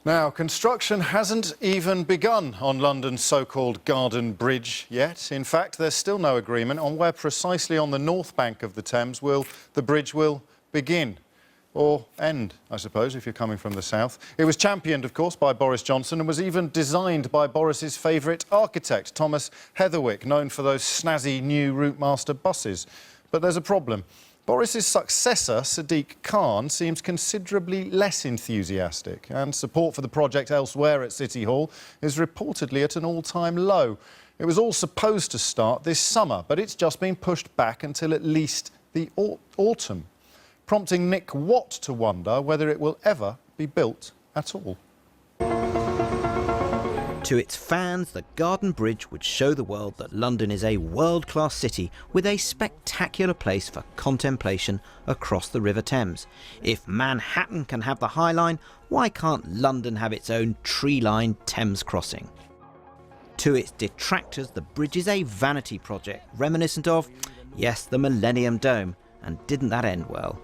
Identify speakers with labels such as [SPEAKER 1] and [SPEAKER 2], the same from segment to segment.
[SPEAKER 1] Now, construction hasn't even begun on London's so-called Garden Bridge yet. In fact, there's still no agreement on where precisely on the north bank of the Thames the bridge will begin. Or end, I suppose, if you're coming from the south. It was championed, of course, by Boris Johnson and was even designed by Boris's favourite architect, Thomas Heatherwick, known for those snazzy new Routemaster buses. But there's a problem. Boris's successor, Sadiq Khan, seems considerably less enthusiastic, and support for the project elsewhere at City Hall is reportedly at an all-time low. It was all supposed to start this summer, but it's just been pushed back until at least the autumn, prompting Nick Watt to wonder whether it will ever be built at all.
[SPEAKER 2] To its fans, the Garden Bridge would show the world that London is a world-class city with a spectacular place for contemplation across the River Thames. If Manhattan can have the High Line, why can't London have its own tree-lined Thames crossing? To its detractors, the bridge is a vanity project, reminiscent of, yes, the Millennium Dome, and didn't that end well?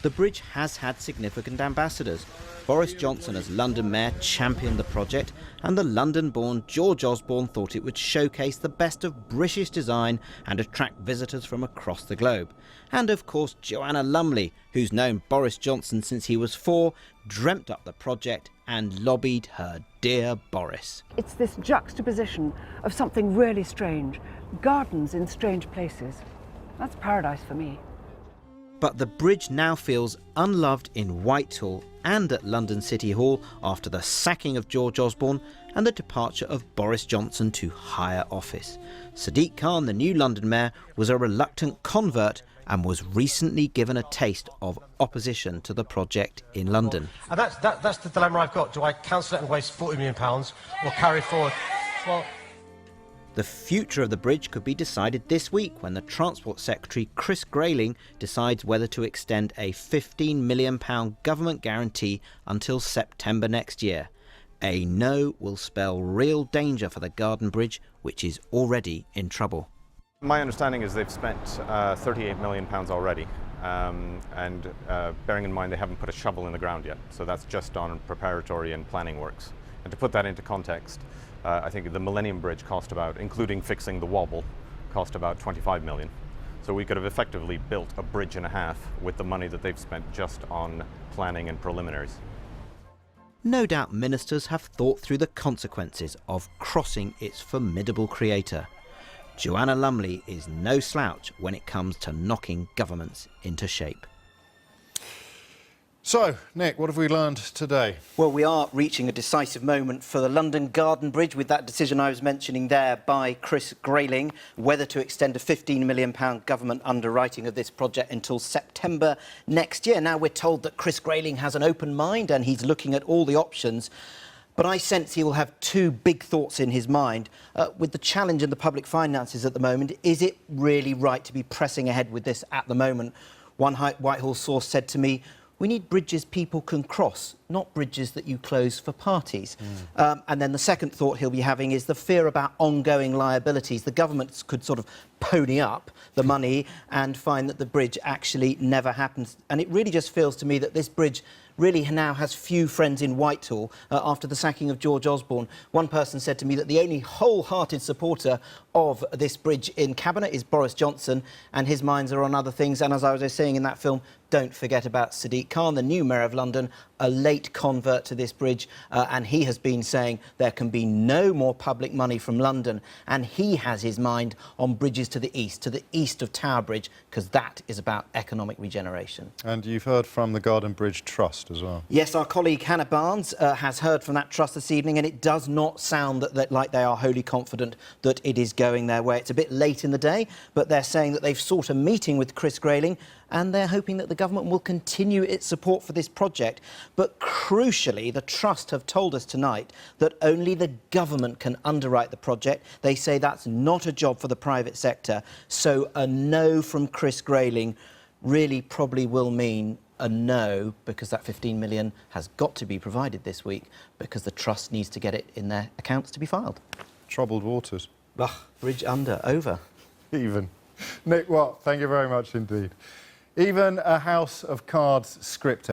[SPEAKER 2] The bridge has had significant ambassadors. Boris Johnson as London Mayor championed the project, and the London-born George Osborne thought it would showcase the best of British design and attract visitors from across the globe. And of course Joanna Lumley, who's known Boris Johnson since he was 4, dreamt up the project and lobbied her dear Boris.
[SPEAKER 3] It's this juxtaposition of something really strange, gardens in strange places. That's paradise for me.
[SPEAKER 2] But the bridge now feels unloved in Whitehall and at London City Hall after the sacking of George Osborne and the departure of Boris Johnson to higher office. Sadiq Khan, the new London mayor, was a reluctant convert and was recently given a taste of opposition to the project in London.
[SPEAKER 4] And that's the dilemma I've got. Do I cancel it and waste £40 million or carry forward? Well,
[SPEAKER 2] the future of the bridge could be decided this week when the Transport Secretary Chris Grayling decides whether to extend a £15 million government guarantee until September next year. A no will spell real danger for the Garden Bridge, which is already in trouble.
[SPEAKER 5] My understanding is they've spent £38 million already, and bearing in mind they haven't put a shovel in the ground yet, so that's just on preparatory and planning works. And to put that into context, I think the Millennium Bridge cost about, including fixing the wobble, cost about £25 million. So we could have effectively built a bridge and a half with the money that they've spent just on planning and preliminaries.
[SPEAKER 2] No doubt ministers have thought through the consequences of crossing its formidable creator. Joanna Lumley is no slouch when it comes to knocking governments into shape.
[SPEAKER 1] So, Nick, what have we learned today?
[SPEAKER 6] Well, we are reaching a decisive moment for the London Garden Bridge with that decision I was mentioning there by Chris Grayling, whether to extend a £15 million government underwriting of this project until September next year. Now, we're told that Chris Grayling has an open mind and he's looking at all the options. But I sense he will have two big thoughts in his mind. With the challenge in the public finances at the moment, is it really right to be pressing ahead with this at the moment? One Whitehall source said to me, "We need bridges people can cross, not bridges that you close for parties." And then the second thought he'll be having is the fear about ongoing liabilities. The government could sort of pony up the money and find that the bridge actually never happens. And it really just feels to me that this bridge really now has few friends in Whitehall after the sacking of George Osborne. One person said to me that the only wholehearted supporter of this bridge in Cabinet is Boris Johnson, and his minds are on other things. And as I was saying in that film, don't forget about Sadiq Khan, the new Mayor of London, a late convert to this bridge, and he has been saying there can be no more public money from London, and he has his mind on bridges to the east of Tower Bridge, because that is about economic regeneration.
[SPEAKER 1] And you've heard from the Garden Bridge Trust as well.
[SPEAKER 6] Yes, our colleague Hannah Barnes has heard from that trust this evening, and it does not sound like they are wholly confident that it is going their way. It's a bit late in the day, but they're saying that they've sought a meeting with Chris Grayling, and they're hoping that the government will continue its support for this project. But crucially, the Trust have told us tonight that only the government can underwrite the project. They say that's not a job for the private sector. So a no from Chris Grayling really probably will mean a no, because that 15 million has got to be provided this week, because the Trust needs to get it in their accounts to be filed.
[SPEAKER 1] Troubled waters.
[SPEAKER 6] Ugh, bridge under, over.
[SPEAKER 1] Even. Nick Watt, thank you very much indeed. Even a House of Cards script